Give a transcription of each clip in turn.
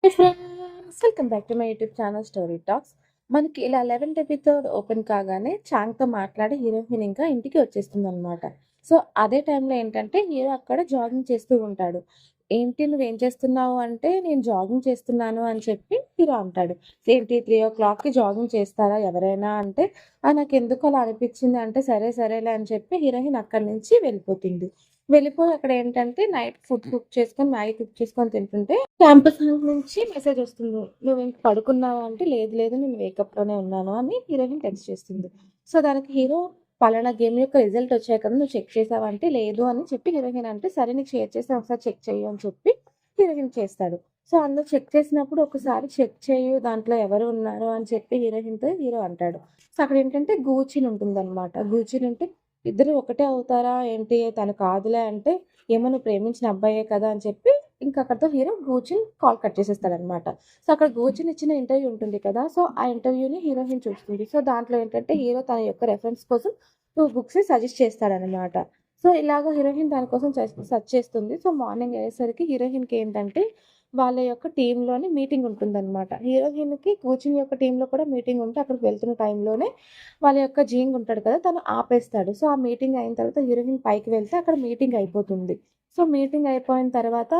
Hey friends, welcome back to my YouTube channel story talks. మనకి ఇలా 11th episode open కాగానే చాంగ్తో మాట్లాడి heroine ఇంకా ఇంటికి వచ్చేస్తుంది అనమాట. సో అదే టైంలో ఏంటంటే హీరో అక్కడ జాగింగ్ చేస్తూ ఉంటాడు. ఏంటి నువ్వేం చేస్తున్నావు అంటే నేను జాగింగ్ చేస్తున్నాను అని చెప్పి హీరో అంటాడు. ఏంటి 3 o'clockకి జాగింగ్ చేస్తారా ఎవరైనా అంటే నాకు ఎందుకు అలా అనిపించింది అంటే సరే సరేలే అని చెప్పి హీరోయిన్ అక్కడి నుంచి వెళ్ళిపోతుంది. వెళ్ళిపోయి అక్కడ ఏంటంటే నైట్ ఫుడ్ కుక్ చేసుకొని మ్యాగీ కుక్ చేసుకొని తింటుంటే క్యాంపస్ నుంచి మెసేజ్ వస్తుంది. నువ్వు ఇంక పడుకున్నావా అంటే లేదు లేదు నేను వేకప్లోనే ఉన్నాను అని హీరోయిన్ టెక్స్ట్ చేస్తుంది. సో దానికి హీరో పలానా గేమ్ యొక్క రిజల్ట్ వచ్చాయి కదా నువ్వు చెక్ చేసావా అంటే లేదు అని చెప్పి హీరోయిన్ అంటే సరే నీకు షేర్ చేస్తే ఒకసారి చెక్ చెయ్యి అని చెప్పి హీరోయిన్ చేస్తాడు. సో అందులో చెక్ చేసినప్పుడు ఒకసారి చెక్ చేయు దాంట్లో ఎవరు ఉన్నారు అని చెప్పి హీరోయిన్తో హీరో అంటాడు. సో అక్కడ ఏంటంటే గూచిన్ ఉంటుంది అనమాట. గూచిన్ అంటే ఇద్దరు ఒకటే అవుతారా ఏంటి తను కాదులే అంటే ఏమో నువ్వు ప్రేమించిన అబ్బాయే కదా అని చెప్పి ఇంకా అక్కడితో హీరో గూచిన్ కాల్ కట్ చేసేస్తాడనమాట. సో అక్కడ గూచిన్ ఇచ్చిన ఇంటర్వ్యూ ఉంటుంది కదా! సో ఆ ఇంటర్వ్యూని హీరోయిన్ చూస్తుంది. సో దాంట్లో ఏంటంటే హీరో తన యొక్క రెఫరెన్స్ కోసం 2 బుక్స్‌ని సజెస్ట్ చేస్తాడనమాట. సో ఇలాగ హీరోయిన్ దాని కోసం సెర్చ్ చేస్తుంది. సో మార్నింగ్ అయ్యేసరికి హీరోయిన్‌కి ఏంటంటే వాళ్ళ యొక్క టీమ్‌లోని మీటింగ్ ఉంటుందనమాట. హీరోయిన్‌కి కోచింగ్ యొక్క టీమ్‌లో కూడా మీటింగ్ ఉంటే అక్కడికి వెళ్తున్న టైంలోనే వాళ్ళ యొక్క జీంగ్ ఉంటాడు కదా! తను ఆపేస్తాడు. సో ఆ మీటింగ్ అయిన తర్వాత హీరోయిన్ పైకి వెళ్తే అక్కడ మీటింగ్ అయిపోతుంది. సో మీటింగ్ అయిపోయిన తర్వాత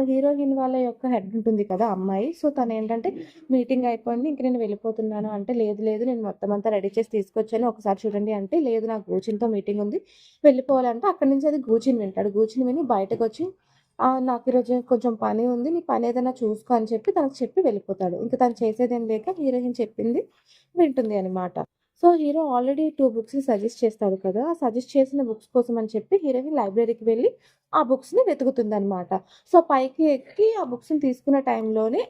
హీరోయిన్ వాళ్ళ యొక్క హెడ్ ఉంటుంది కదా అమ్మాయి. సో తనేంటంటే మీటింగ్ అయిపోయింది. ఇంక నేను వెళ్ళిపోతున్నాను అంటే, లేదు లేదు నేను మొత్తం అంతా రెడీ చేసి తీసుకొచ్చాను. ఒకసారి చూడండి అంటే, లేదు నాకు గూచిన్‌తో మీటింగ్ ఉంది. వెళ్ళిపోవాలంటే అక్కడి నుంచి అది గూచిన్ వింటాడు. గూచిన్ విని బయటకొచ్చి నాకు ఈరోజు కొంచెం పని ఉంది. నీ పని ఏదైనా చూసుకో అని చెప్పి తనకు చెప్పి వెళ్ళిపోతాడు. ఇంక తను చేసేదేం లేక హీరోయిన్ చెప్పింది వింటుంది అనమాట. సో హీరో ఆల్రెడీ 2 బుక్స్‌ని సజెస్ట్ చేస్తాడు కదా! ఆ సజెస్ట్ చేసిన బుక్స్ కోసం అని చెప్పి హీరోయిన్ లైబ్రరీకి వెళ్ళి ఆ బుక్స్‌ని వెతుకుతుందనమాట. సో పైకి ఎక్కి ఆ బుక్స్‌ని తీసుకున్న టైంలోనే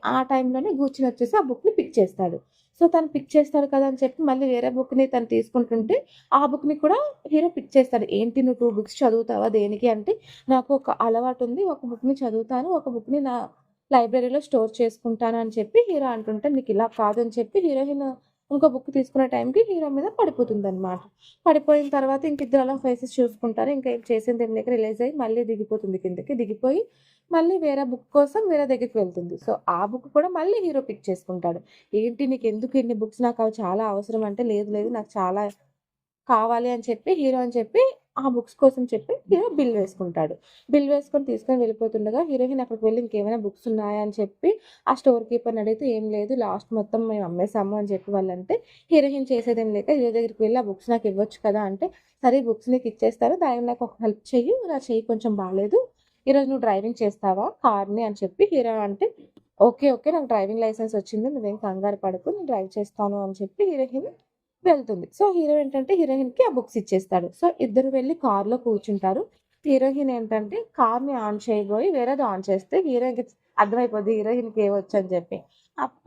గూర్చొనొచ్చేసి ఆ బుక్‌ని పిక్ చేస్తాడు. సో తను పిక్ చేస్తాడు కదా అని చెప్పి మళ్ళీ వేరే బుక్‌ని తను తీసుకుంటుంటే, ఆ బుక్‌ని కూడా హీరో పిక్ చేస్తాడు. ఏంటి నువ్వు 2 బుక్స్ చదువుతావా దేనికి అంటే, నాకు ఒక అలవాటుంది. ఒక బుక్‌ని చదువుతాను. ఒక బుక్‌ని నా లైబ్రరీలో స్టోర్ చేసుకుంటాను అని చెప్పి హీరో అంటుంటే, నీకిలా కాదు అని చెప్పి హీరోయిన్ ఇంకో బుక్ తీసుకునే టైంకి హీరో మీద పడిపోతుందనమాట. పడిపోయిన తర్వాత ఇంక ఇద్దరు అలా ఫేసెస్ చూసుకుంటారు. ఇంకా ఏం చేసిందేం లేక రిలైజ్ అయ్యి మళ్ళీ దిగిపోతుంది కిందకి. దిగిపోయి మళ్ళీ వేరే బుక్ కోసం వేరే దగ్గరికి వెళ్తుంది. సో, ఆ బుక్ కూడా మళ్ళీ హీరో పిక్ చేసుకుంటాడు. ఏంటి నీకెందుకు ఇన్ని బుక్స్ నాకవి చాలా అవసరం అంటే, లేదు లేదు నాకు చాలా కావాలి అని చెప్పి హీరో అని చెప్పి ఆ బుక్స్ కోసం చెప్పి హీరో బిల్ వేసుకుంటాడు. బిల్ వేసుకొని తీసుకొని వెళ్ళిపోతుండగా హీరోయిన్ అక్కడికి వెళ్లి ఇంకేమైనా బుక్స్ ఉన్నాయా అని చెప్పి ఆ స్టోర్ కీపర్‌ని అడిగితే ఏం లేదు లాస్ట్ మొత్తం మేము అమ్మేసాము అని చెప్పి వాళ్ళంటే హీరోయిన్ చేసేదేం లేక హీరో దగ్గరికి వెళ్లి ఆ బుక్స్ నాకు ఇవ్వచ్చు కదా! అంటే సరే ఈ బుక్స్ నీకు ఇచ్చేస్తాను. దానికి నాకు ఒక హెల్ప్ చెయ్యి. నా చెయ్యి కొంచెం బాలేదు. ఈరోజు నువ్వు డ్రైవింగ్ చేస్తావా కార్‌ని అని చెప్పి హీరో అంటే ఓకే. ఓకే. నాకు డ్రైవింగ్ లైసెన్స్ వచ్చింది. నువ్వేం కంగారు పడకు. నేను డ్రైవ్ చేస్తాను అని చెప్పి హీరోయిన్ వెళ్తుంది. సో, హీరో ఏంటంటే హీరోయిన్‌కి ఆ బుక్స్ ఇచ్చేస్తాడు. సో, ఇద్దరు వెళ్లి కార్‌లో కూర్చుంటారు. హీరోయిన్ ఏంటంటే కార్‌ని ఆన్ చేయబోయి వేరేది ఆన్ చేస్తే హీరోయిన్‌కి అర్థమైపోద్ది హీరోయిన్‌కి ఏవొచ్చని చెప్పి.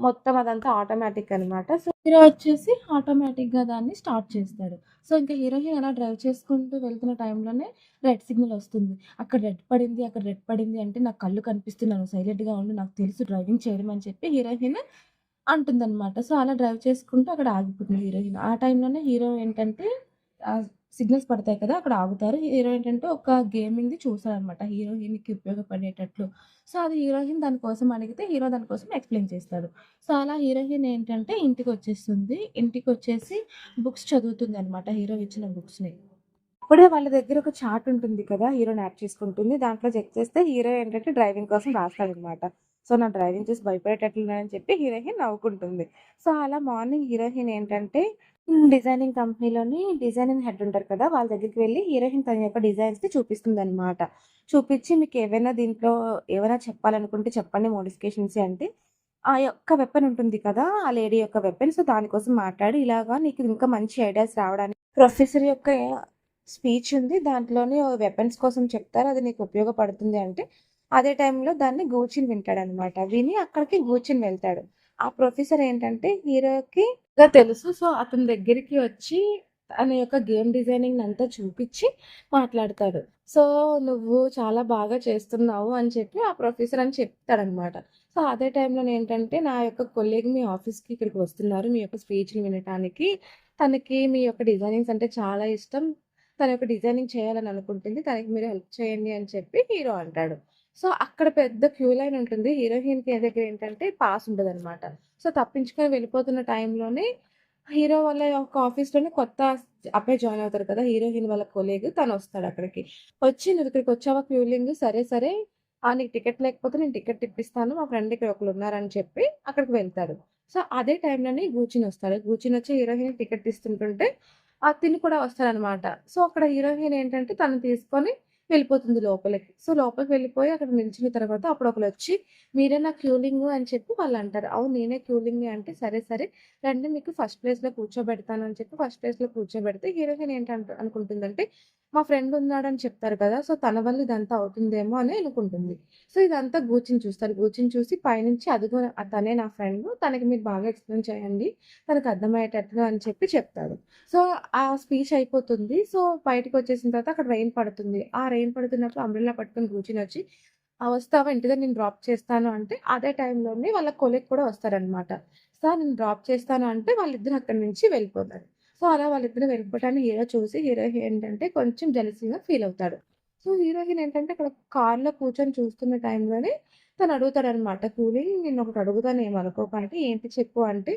మొత్తం అదంతా ఆటోమేటిక్ అనమాట. సో, హీరో వచ్చేసి ఆటోమేటిక్‌గా దాన్ని స్టార్ట్ చేస్తాడు. సో, ఇంక హీరోయిన్ అలా డ్రైవ్ చేసుకుంటూ వెళ్తున్న టైంలోనే రెడ్ సిగ్నల్ వస్తుంది. అక్కడ రెడ్ పడింది, అక్కడ రెడ్ పడింది అంటే నాకు కళ్ళు కనిపిస్తున్నాయి. నువ్వు సైలెంట్‌గా ఉండు. నాకు తెలుసు డ్రైవింగ్ చేయడం అని చెప్పి హీరోయిన్ అంటుందనమాట. సో, అలా డ్రైవ్ చేసుకుంటూ అక్కడ ఆగిపోతుంది హీరోయిన్. ఆ టైంలోనే హీరో ఏంటంటే సిగ్నల్స్ పడతాయి కదా! అక్కడ ఆగుతారు. హీరో ఏంటంటే ఒక గేమింగ్‌ది చూసాడనమాట. హీరోయిన్‌కి ఉపయోగపడేటట్లు. సో, అది హీరోయిన్ దాని కోసం అడిగితే హీరో దాని కోసం ఎక్స్‌ప్లెయిన్ చేస్తాడు. సో, అలా హీరోయిన్ ఏంటంటే ఇంటికొచ్చేస్తుంది. ఇంటికొచ్చేసి బుక్స్ చదువుతుందనమాట హీరో ఇచ్చిన బుక్స్‌ని. అప్పుడే వాళ్ళ దగ్గర ఒక చార్ట్ ఉంటుంది కదా! హీరోని యాక్ట్ చేసుకుంటుంది. దాంట్లో చెక్ చేస్తే హీరో ఏంటంటే డ్రైవింగ్ కోసం రాస్తాడనమాట. సో, నా డ్రైవింగ్ చూసి భయపడేటట్లున్నాడని చెప్పి హీరోయిన్ నవ్వుకుంటుంది. సో, అలా మార్నింగ్ హీరోయిన్ ఏంటంటే డిజైనింగ్ కంపెనీలోని డిజైనింగ్ హెడ్ ఉంటారు కదా! వాళ్ళ దగ్గరికి వెళ్లి హీరోయిన్ తన యొక్క డిజైన్స్‌ని చూపిస్తుందనమాట. చూపిచ్చి మీకేవైనా దీంట్లో ఏవైనా చెప్పాలనుకుంటే చెప్పండి మోడిఫికేషన్స్ అంటే, ఆ యొక్క వెపన్ ఉంటుంది కదా! ఆ లేడీ యొక్క వెపన్. సో, దానికోసం మాట్లాడి ఇలాగా నీకు ఇంకా మంచి ఐడియాస్ రావడానికి ప్రొఫెసర్ యొక్క స్పీచ్ ఉంది. దాంట్లోని వెపన్స్ కోసం చెప్తారు. అది నీకు ఉపయోగపడుతుంది అంటే, అదే టైంలో దాన్ని గూర్చిన్ వింటాడనమాట. విని అక్కడికి గూర్చిన్ వెళ్తాడు. ఆ ప్రొఫెసర్ ఏంటంటే హీరోకి తెలుసు. సో, అతని దగ్గరికి వచ్చి తన యొక్క గేమ్ డిజైనింగ్‌నంతా చూపిచ్చి మాట్లాడతాడు. సో, "నువ్వు చాలా బాగా చేస్తున్నావు" అని చెప్పి ఆ ప్రొఫెసర్ అని చెప్తాడనమాట. సో, అదే టైంలోనేంటంటే, "నా యొక్క కొలీగ్ మీ ఆఫీస్‌కి ఇక్కడికి వస్తున్నారు. మీ యొక్క స్పీచ్‌ని వినటానికి. తనకి మీ యొక్క డిజైనింగ్స్ అంటే చాలా ఇష్టం. తన యొక్క డిజైనింగ్ చేయాలని అనుకుంటుంది. తనకి మీరు హెల్ప్ చేయండి" అని చెప్పి హీరో అంటాడు. సో, అక్కడ పెద్ద క్యూ లైన్ ఉంటుంది. హీరోయిన్‌కి దగ్గర ఏంటంటే పాస్ ఉండదనమాట. సో, తప్పించుకొని వెళ్ళిపోతున్న టైంలోనే హీరో వాళ్ళ యొక్క ఆఫీస్‌లోనే కొత్త అబ్బాయి జాయిన్ అవుతారు కదా! హీరోయిన్ వాళ్ళ కొలీగ్ తనొస్తాడక్కడికి. వచ్చి "నువ్వు ఇక్కడికొచ్చావా క్యూలింగ్? సరే, సరే. నీకు టికెట్ లేకపోతే నేను టికెట్ ఇప్పిస్తాను. మా ఫ్రెండ్ ఇక్కడ ఒకళ్ళున్నారని" చెప్పి అక్కడికి వెళ్తాడు. సో, అదే టైంలోనే గూచినొస్తాడు. గూచినొచ్చి హీరోయిన్‌కి టికెట్ ఇస్తుంటుంటే తిను కూడా వస్తాడనమాట. సో, అక్కడ హీరోయిన్ ఏంటంటే తనని తీసుకొని వెళ్ళిపోతుంది లోపలికి. సో, లోపలికి వెళ్ళిపోయి అక్కడ నిల్చున్న తర్వాత అప్పుడొకళ్ళొచ్చి "మీరేనా క్యూలింగు" అని చెప్పి వాళ్ళంటారు. "అవును నేనే క్యూలింగే" అంటే "సరే, సరే రండి మీకు ఫస్ట్ ప్లేస్‌లో కూర్చోబెడతాను" అని చెప్పి ఫస్ట్ ప్లేస్‌లో కూర్చోబెడితే హీరోయిన్ అనుకుంటుందంటే మా ఫ్రెండ్ ఉన్నాడని చెప్తారు కదా! సో, తన వల్ల ఇదంతా అవుతుందేమో అని అనుకుంటుంది. సో, ఇదంతా గూర్చిని చూస్తారు. గూర్చిని చూసి పైనుంచి "అదిగో తనే నా ఫ్రెండు. తనకి మీరు బాగా ఎక్స్‌ప్లెయిన్ చేయండి. తనకు అర్థమయ్యేటట్టుగా" అని చెప్పి చెప్తాడు. సో, ఆ స్పీచ్ అయిపోతుంది. సో, బయటికొచ్చేసిన తర్వాత అక్కడ రెయిన్ పడుతుంది. ఆ రెయిన్ పడుతున్నప్పుడు అంబ్రెల్లా పట్టుకొని కూర్చొనొచ్చి వస్తావా ఇంటి దగ్గర నేను డ్రాప్ చేస్తాను అంటే, అదే టైంలోనే వాళ్ళ కొలీగ్ కూడా వస్తారనమాట. సార్ నేను డ్రాప్ చేస్తాను అంటే వాళ్ళిద్దరూ అక్కడి నుంచి వెళ్ళిపోతారు. సో, అలా వాళ్ళిద్దరూ వెళ్ళిపోవటాన్ని హీరో చూసి హీరో ఏంటంటే కొంచెం జెలసీగా ఫీల్ అవుతాడు. సో, హీరోయిన్ ఏంటంటే అక్కడ కార్‌లో కూర్చొని చూస్తున్న టైంలోనే తను అడుగుతాడనమాట కూలి "నేనొకటి అడుగుతాను ఏమనుకోకు" అంటే "ఏంటి చెప్పు" అంటే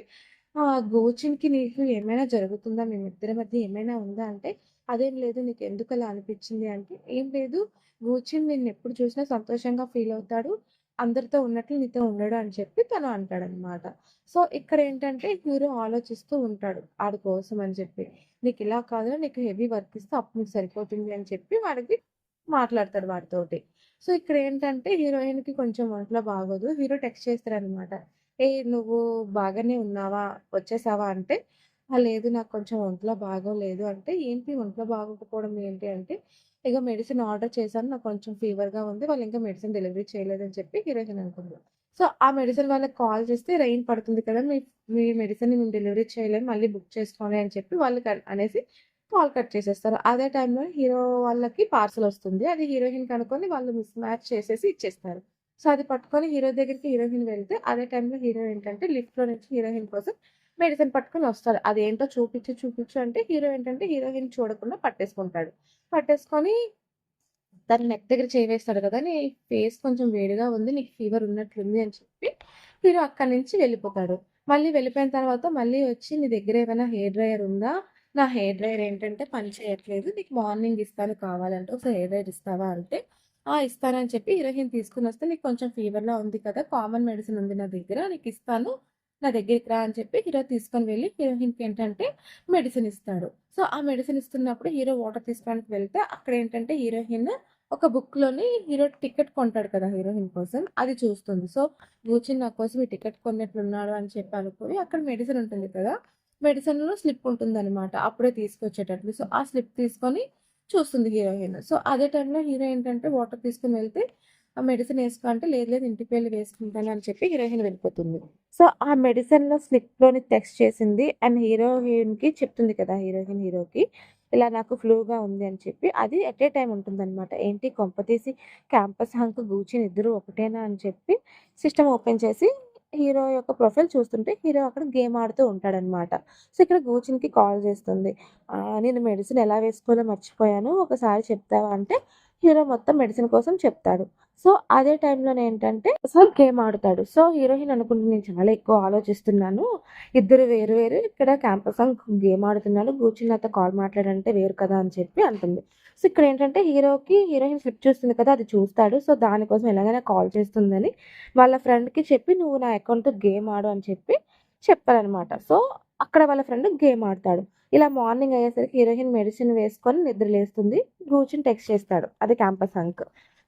"గోచిన్‌కి నీకు ఏమైనా జరుగుతుందా? మేమిద్దరి మధ్య ఏమైనా ఉందా?" అంటే "అదేం లేదు నీకెందుకలా అనిపిచ్చింది" అంటే "ఏం లేదు గూర్చిని నిన్నెప్పుడు చూసినా సంతోషంగా ఫీలవుతాడు. అందరితో ఉన్నట్లు నీతో ఉండడు" అని చెప్పి తను అంటాడనమాట. సో, ఇక్కడేంటంటే హీరో ఆలోచిస్తూ ఉంటాడు ఆడి కోసం అని చెప్పి. "నీకిలా కాదురా నీకు హెవీ వర్క్ ఇస్తే అప్పుడు నీకు సరిపోతుంది" అని చెప్పి వాడికి మాట్లాడతాడు వాడితోటి. సో, ఇక్కడేంటంటే హీరోయిన్‌కి కొంచెం ఒంట్లో బాగోదు. హీరో టెక్స్ట్ చేస్తాడనమాట. నువ్వు బాగానే ఉన్నావా? వచ్చేసావా?" అంటే లేదు నాకు కొంచెం ఒంట్లో బాగోలేదు" అంటే "ఏంటి ఒంట్లో బాగోకపోవడం ఏంటి?" అంటే ఇగ మెడిసిన్ ఆర్డర్ చేశాను. నాకు కొంచెం ఫీవర్‌గా ఉంది. వాళ్ళింకా మెడిసిన్ డెలివరీ చేయలేదని చెప్పి హీరోయిన్ అనుకుంది. సో, ఆ మెడిసిన్ వాళ్ళకి కాల్ చేస్తే రెయిన్ పడుతుంది కదా! మీ మీ మెడిసిన్‌ని మేము డెలివరీ చేయలేము. మళ్ళీ బుక్ చేసుకోండి అని చెప్పి వాళ్ళు అనేసి కాల్ కట్ చేసేస్తారు. అదే టైంలో హీరో వాళ్ళకి పార్సెల్ వస్తుంది. అది హీరోయిన్‌కి అనుకోని వాళ్ళు మిస్ మ్యాచ్ చేసేసి ఇచ్చేస్తారు. సో, అది పట్టుకొని హీరో దగ్గరికి హీరోయిన్ వెళ్తే అదే టైంలో హీరో ఏంటంటే లిఫ్ట్‌లో నుంచి హీరోయిన్ కోసం మెడిసిన్ పట్టుకొని వస్తాడు. అదేంటో చూపించు, చూపించు అంటే హీరో ఏంటంటే హీరోయిన్ చూడకుండా పట్టేసుకుంటాడు. పట్టేసుకొని తన నెక్ దగ్గర చేయి వేస్తాడు కదా! "నీ ఫేస్ కొంచెం వేడిగా ఉంది. నీకు ఫీవర్ ఉన్నట్లుంది" అని చెప్పి హీరో అక్కడి నుంచి వెళ్ళిపోతాడు. మళ్ళీ వెళ్ళిపోయిన తర్వాత మళ్ళీ వచ్చి "నీ దగ్గర ఏమైనా హెయిర్ డ్రైయర్ ఉందా? నా హెయిర్ డ్రైయర్ ఏంటంటే పని చేయట్లేదు. నీకు మార్నింగ్ ఇస్తాను కావాలంటే ఒకసారి హెయిర్ డ్రైయర్ ఇస్తావా?" అంటే ఇస్తానని చెప్పి హీరోయిన్ తీసుకొనొస్తే "నీకు కొంచెం ఫీవర్‌లా ఉంది కదా! కామన్ మెడిసిన్ ఉంది నా దగ్గర. నీకిస్తాను. నా దగ్గరికి రా" అని చెప్పి హీరో తీసుకొని వెళ్ళి హీరోయిన్‌కి ఏంటంటే మెడిసిన్ ఇస్తాడు. సో, ఆ మెడిసిన్ ఇస్తున్నప్పుడు హీరో వాటర్ తీసుకోవడానికి వెళ్తే అక్కడేంటంటే హీరోయిన్ ఒక బుక్‌లోని హీరో టికెట్ కొంటాడు కదా! హీరోయిన్ కోసం. అది చూస్తుంది. సో, "గూచిన్ నా కోసం ఈ టికెట్ కొన్నట్లున్నాడు" అని చెప్పి అనుకోని అక్కడ మెడిసిన్ ఉంటుంది కదా! మెడిసిన్‌లో స్లిప్ ఉంటుందనమాట. అప్పుడే తీసుకొచ్చేటట్లు. సో, ఆ స్లిప్ తీసుకొని చూస్తుంది హీరోయిన్. సో, అదే టైంలో హీరో ఏంటంటే వాటర్ తీసుకొని వెళ్తే ఆ మెడిసిన్ ఏసుకో అంటే, "లేదు, లేదు ఇంటికి వెళ్లి వేసుకుంటాను" అని చెప్పి హీరోయిన్ వెళ్ళిపోతుంది. సో, ఆ మెడిసిన్‌లో స్లిప్‌లోని టెక్స్ట్ చేసింది అండ్ హీరోయిన్‌కి చెప్తుంది కదా! హీరోయిన్ హీరోకి. ఇలా నాకు ఫ్లూగా ఉంది అని చెప్పి. అది ఎట్ ఏ టైమ్ ఉంటుందనమాట. ఏంటి కొంపతీసి క్యాంపస్ హంక్, గూచిన్ ఇద్దరు ఒకటేనా అని చెప్పి సిస్టమ్ ఓపెన్ చేసి హీరో యొక్క ప్రొఫైల్ చూస్తుంటే హీరో అక్కడ గేమ్ ఆడుతూ ఉంటాడనమాట. సో, ఇక్కడ గూచిన్‌కి కాల్ చేస్తుంది. "నేను మెడిసిన్ ఎలా వేసుకోవాలో మర్చిపోయాను. ఒకసారి చెప్తావా?" అంటే హీరో మొత్తం మెడిసిన్ కోసం చెప్తాడు. సో, అదే టైంలోనేంటంటే అసలు గేమ్ ఆడుతాడు. సో, హీరోయిన్ అనుకుంటుంది నేను చాలా ఎక్కువ ఆలోచిస్తున్నాను. ఇద్దరు వేరు వేరు ఇక్కడ క్యాంపస్ గేమ్ ఆడుతున్నాడు. కూర్చుని నాతో కాల్ మాట్లాడంటే వేరు కదా! అని చెప్పి అంటుంది. సో, ఇక్కడేంటంటే హీరోకి హీరోయిన్ స్లిప్ చూస్తుంది కదా! అది చూస్తాడు. సో, దానికోసం ఎలాగైనా కాల్ చేస్తుందని వాళ్ళ ఫ్రెండ్‌కి చెప్పి నువ్వు నా అకౌంట్‌తో గేమ్ ఆడు అని చెప్పి చెప్తాడనమాట. సో, అక్కడ వాళ్ళ ఫ్రెండ్ గేమ్ ఆడతాడు. ఇలా మార్నింగ్ అయ్యేసరికి హీరోయిన్ మెడిసిన్ వేసుకొని నిద్ర లేస్తుంది. కూర్చొని టెక్స్ట్ చేస్తాడు. అది క్యాంపస్ హంక్.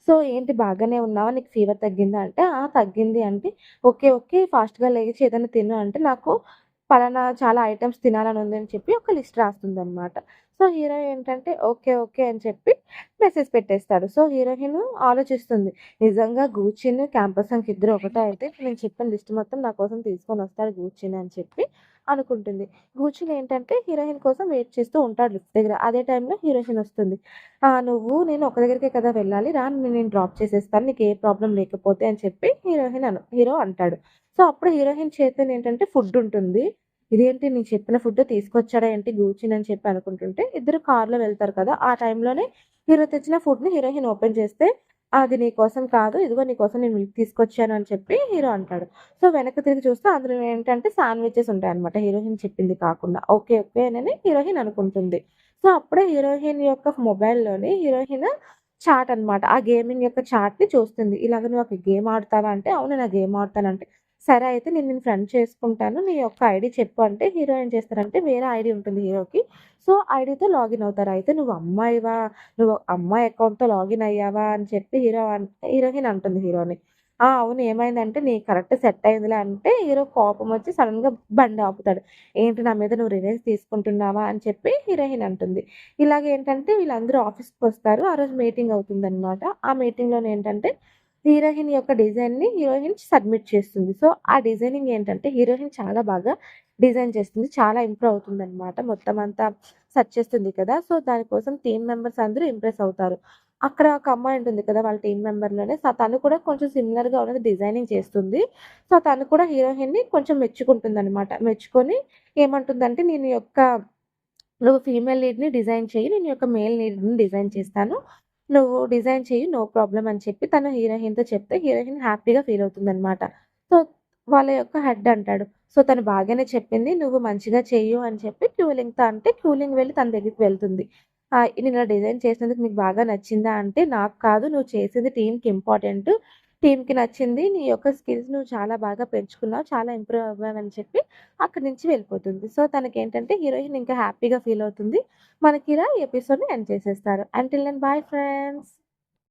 సో, "ఏంటి బాగానే ఉన్నావా? నీకు ఫీవర్ తగ్గిందా?" అంటే, తగ్గింది" అంటే, "ఓకే. ఓకే. ఫాస్ట్‌గా లేచి ఏదైనా తిను" అంటే, "నాకు పలానా చాలా ఐటెమ్స్ తినాలని ఉంది" అని చెప్పి ఒక లిస్ట్ రాస్తుందనమాట. సో, హీరో ఏంటంటే, "ఓకే. ఓకే." అని చెప్పి మెసేజ్ పెట్టేస్తాడు. సో, హీరోయిన్ ఆలోచిస్తుంది. నిజంగా గూర్చిన్, క్యాంపస్ హంక్ ఇద్దరు ఒకటే అయితే నేను చెప్పిన లిస్ట్ మొత్తం నా కోసం తీసుకొనొస్తాడు గూర్చిన్ అని చెప్పి అనుకుంటుంది. గూర్చిన్ ఏంటంటే హీరోయిన్ కోసం వెయిట్ చేస్తూ ఉంటాడు లిఫ్ట్ దగ్గర. అదే టైంలో హీరోయిన్ వస్తుంది. నేను ఒక దగ్గరికే కదా వెళ్ళాలి. రా నేను డ్రాప్ చేసేస్తాను. నీకు ఏ ప్రాబ్లమ్ లేకపోతే" అని చెప్పి హీరో అంటాడు. సో, అప్పుడు హీరోయిన్ చేతిలోనేంటంటే ఫుడ్ ఉంటుంది. ఇదేంటి నేను చెప్పిన ఫుడ్ తీసుకొచ్చాడా ఏంటి గూర్చిన్ అని చెప్పి అనుకుంటుంటే, ఇద్దరు కార్‌లో వెళ్తారు కదా! ఆ టైంలోనే హీరో తెచ్చిన ఫుడ్‌ని హీరోయిన్ ఓపెన్ చేస్తే అది నీకోసం కాదు. ఇదిగో నీకోసం నేను మిల్క్ తీసుకొచ్చాను అని చెప్పి హీరో అంటాడు. సో, వెనక్కి తిరిగి చూస్తే అందులో ఏంటంటే శాండ్‌విచెస్ ఉంటాయన్నమాట. హీరోయిన్ చెప్పింది కాకుండా. ఓకే. ఓకే. అని హీరోయిన్ అనుకుంటుంది. సో, అప్పుడే హీరోయిన్ యొక్క మొబైల్‌లోని హీరోయిన్ చాట్ అన్నమాట. ఆ గేమింగ్ యొక్క చాట్‌ని చూస్తుంది. ఇలాగ "నువ్వు ఒక గేమ్ ఆడతావా?" అంటే, "అవును. నేను ఆ గేమ్ ఆడతానంటే." "సరే అయితే నేను నిన్ను ఫ్రెండ్ చేసుకుంటాను. నీ యొక్క ఐడీ చెప్పు" అంటే హీరో ఏం చేస్తారంటే వేరే ఐడీ ఉంటుంది హీరోకి. సో, ఐడీతో లాగిన్ అవుతారు. అయితే "నువ్వు అమ్మాయివా? నువ్వు అమ్మాయి అకౌంట్‌తో లాగిన్ అయ్యావా?" అని చెప్పి హీరోయిన్ అంటుంది హీరోని. "ఆ! అవును ఏమైందంటే నీకు కరెక్ట్ సెట్ అయిందిలే" అంటే హీరో కోపమొచ్చి సడెన్‌గా బండి ఆపుతాడు. "ఏంటి నా మీద నువ్వు రివెంజ్ తీసుకుంటున్నావా?" అని చెప్పి హీరోయిన్ అంటుంది. ఇలాగేంటంటే వీళ్ళందరూ ఆఫీస్‌కొస్తారు. ఆ రోజు మీటింగ్ అవుతుందనమాట. ఆ మీటింగ్‌లోనేంటంటే హీరోయిన్ యొక్క డిజైన్‌ని హీరోయిన్ సబ్మిట్ చేస్తుంది. సో, ఆ డిజైనింగ్ ఏంటంటే హీరోయిన్ చాలా బాగా డిజైన్ చేస్తుంది. చాలా ఇంప్రూవ్ అవుతుందనమాట. మొత్తం అంతా సెర్చ్ చేస్తుంది కదా! సో, దానికోసం టీమ్ మెంబర్స్ అందరూ ఇంప్రెస్ అవుతారు. అక్కడ ఒక అమ్మాయి ఉంటుంది కదా! వాళ్ళ టీమ్ మెంబర్‌లోనే. సో, తను కూడా కొంచెం సిమిలర్‌గా ఉన్నది డిజైనింగ్ చేస్తుంది. సో, తను కూడా హీరోయిన్‌ని కొంచెం మెచ్చుకుంటుందనమాట. మెచ్చుకొని ఏమంటుందంటే, నువ్వు ఫీమేల్ లీడ్‌ని డిజైన్ చెయ్యి. నేను యొక్క మేల్ లీడ్‌ని డిజైన్ చేస్తాను. నువ్వు డిజైన్ చెయ్యి. నో ప్రాబ్లమ్ అని చెప్పి తను హీరోయిన్‌తో చెప్తే హీరోయిన్ హ్యాపీగా ఫీల్ అవుతుందనమాట. సో, వాళ్ళ యొక్క హెడ్ అంటాడు. సో, తను బాగానే చెప్పింది. నువ్వు మంచిగా చెయ్యు అని చెప్పి క్యూలింగ్‌తో అంటే క్యూలింగ్ వెళ్లి తన దగ్గరికి వెళ్తుంది. నేను ఇలా డిజైన్ చేసినందుకు మీకు బాగా నచ్చిందా? అంటే నాకు కాదు నువ్వు చేసింది టీమ్‌కి ఇంపార్టెంటు. టీమ్‌కి నచ్చింది. నీ యొక్క స్కిల్స్ నువ్వు చాలా బాగా పెంచుకున్నావు. చాలా ఇంప్రూవ్ అవ్వావని చెప్పి అక్కడి నుంచి వెళ్ళిపోతుంది. సో, తనకేంటంటే హీరోయిన్ ఇంకా హ్యాపీగా ఫీల్ అవుతుంది. మనకిలా ఎపిసోడ్‌ని ఎండ్ చేసేస్తారు. Until then bye friends.